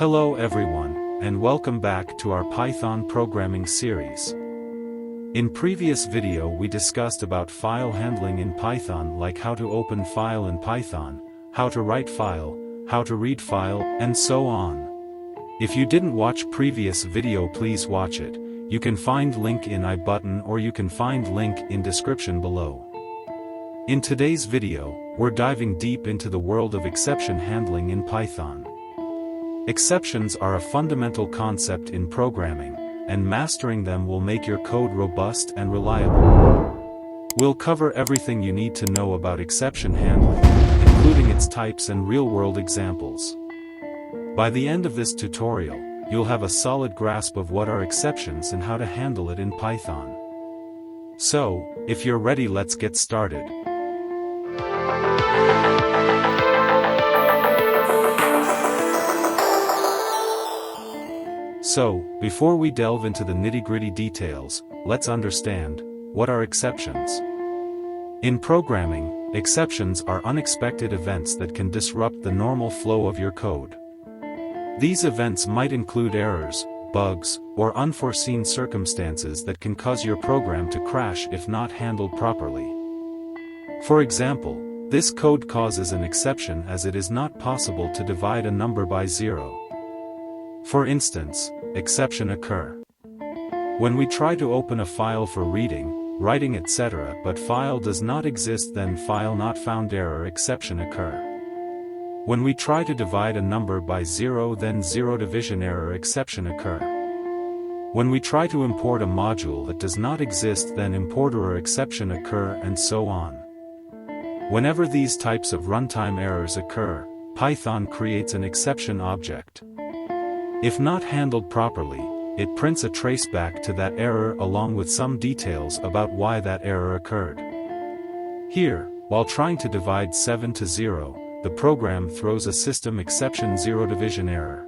Hello everyone, and welcome back to our Python programming series. In previous video we discussed about file handling in Python, like how to open file in Python, how to write file, how to read file, and so on. If you didn't watch previous video, please watch it. You can find link in I button or you can find link in description below. In today's video, we're diving deep into the world of exception handling in Python. Exceptions are a fundamental concept in programming, and mastering them will make your code robust and reliable. We'll cover everything you need to know about exception handling, including its types and real-world examples. By the end of this tutorial, you'll have a solid grasp of what are exceptions and how to handle it in Python. So, if you're ready, let's get started. So, before we delve into the nitty-gritty details, let's understand, what are exceptions? In programming, exceptions are unexpected events that can disrupt the normal flow of your code. These events might include errors, bugs, or unforeseen circumstances that can cause your program to crash if not handled properly. For example, this code causes an exception as it is not possible to divide a number by 0. For instance, exception occur when we try to open a file for reading, writing, etc., but file does not exist, then file not found error exception occur. When we try to divide a number by 0, then 0 division error exception occur. When we try to import a module that does not exist, then import error exception occur, and so on. Whenever these types of runtime errors occur, Python creates an exception object. If not handled properly, it prints a traceback to that error along with some details about why that error occurred. Here, while trying to divide 7 to 0, the program throws a system exception 0 division error.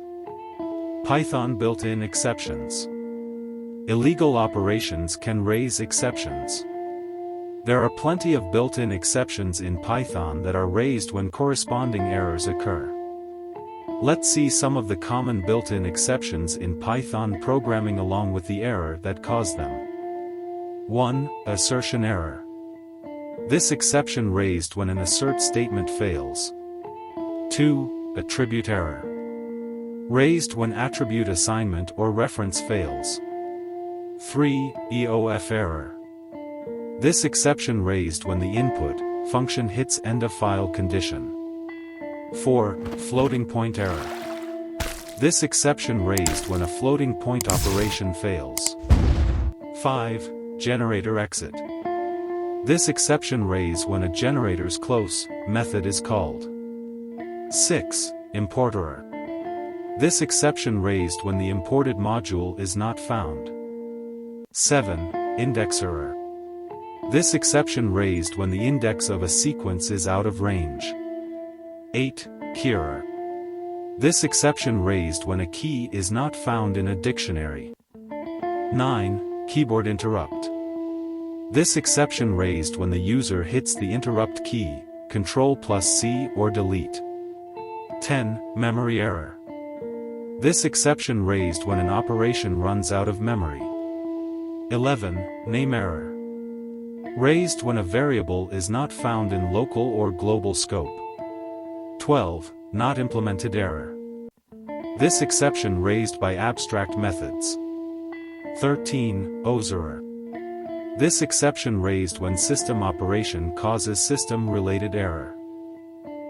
Python built-in exceptions. Illegal operations can raise exceptions. There are plenty of built-in exceptions in Python that are raised when corresponding errors occur. Let's see some of the common built-in exceptions in Python programming along with the error that caused them. 1. Assertion error. This exception raised when an assert statement fails. 2. Attribute error. Raised when attribute assignment or reference fails. 3. EOF error. This exception raised when the input function hits end of file condition. 4. Floating point error. This exception raised when a floating point operation fails. 5. Generator exit. This exception raised when a generator's close method is called. 6. Import error. This exception raised when the imported module is not found. 7. Index error. This exception raised when the index of a sequence is out of range. 8. Key error. This exception raised when a key is not found in a dictionary. 9. Keyboard interrupt. This exception raised when the user hits the interrupt key, Ctrl+C or delete. 10. Memory error. This exception raised when an operation runs out of memory. 11. Name error. Raised when a variable is not found in local or global scope. 12. Not implemented error. This exception raised by abstract methods. 13. OS error. This exception raised when system operation causes system-related error.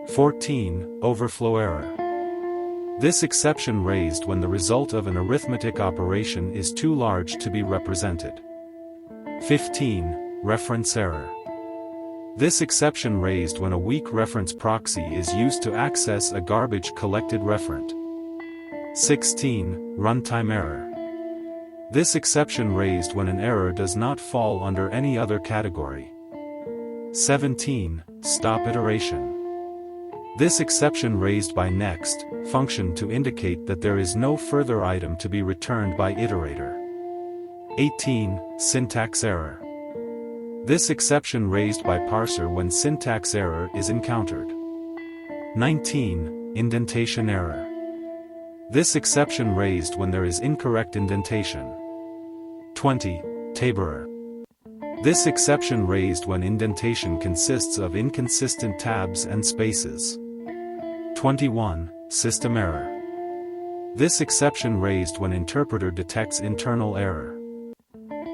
14. Overflow error. This exception raised when the result of an arithmetic operation is too large to be represented. 15. Reference error. This exception raised when a weak reference proxy is used to access a garbage collected referent. 16. Runtime error. This exception raised when an error does not fall under any other category. 17. Stop iteration. This exception raised by next function to indicate that there is no further item to be returned by iterator. 18. Syntax error. This exception raised by parser when syntax error is encountered. 19. Indentation error. This exception raised when there is incorrect indentation. 20. Taberer. This exception raised when indentation consists of inconsistent tabs and spaces. 21. System error. This exception raised when interpreter detects internal error.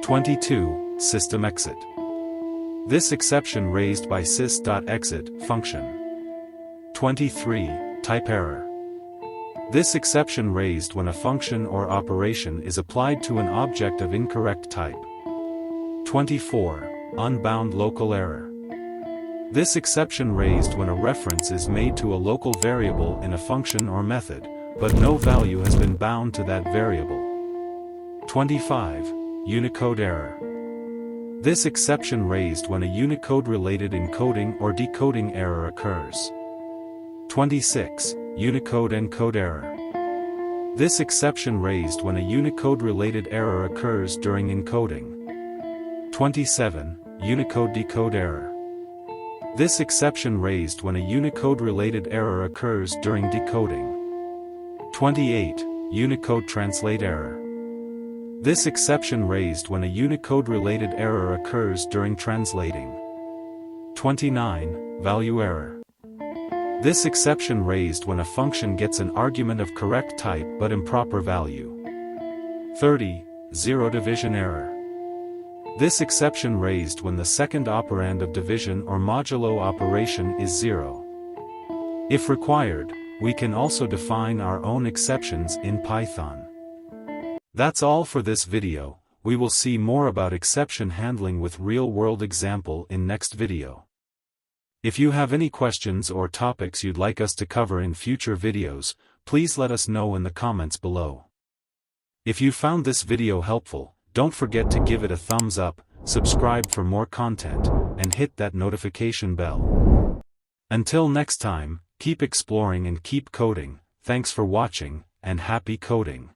22. System exit. This exception raised by sys.exit function. 23. Type error. This exception raised when a function or operation is applied to an object of incorrect type. 24. Unbound local error. This exception raised when a reference is made to a local variable in a function or method, but no value has been bound to that variable. 25. Unicode error. This exception raised when a Unicode-related encoding or decoding error occurs. 26. Unicode encode error. This exception raised when a Unicode-related error occurs during encoding. 27. Unicode decode error. This exception raised when a Unicode-related error occurs during decoding. 28. Unicode translate error. This exception raised when a Unicode-related error occurs during translating. 29. Value error. This exception raised when a function gets an argument of correct type but improper value. 30. Zero division error. This exception raised when the second operand of division or modulo operation is 0. If required, we can also define our own exceptions in Python. That's all for this video. We will see more about exception handling with real-world example in next video. If you have any questions or topics you'd like us to cover in future videos, please let us know in the comments below. If you found this video helpful, don't forget to give it a thumbs up, subscribe for more content, and hit that notification bell. Until next time, keep exploring and keep coding. Thanks for watching, and happy coding.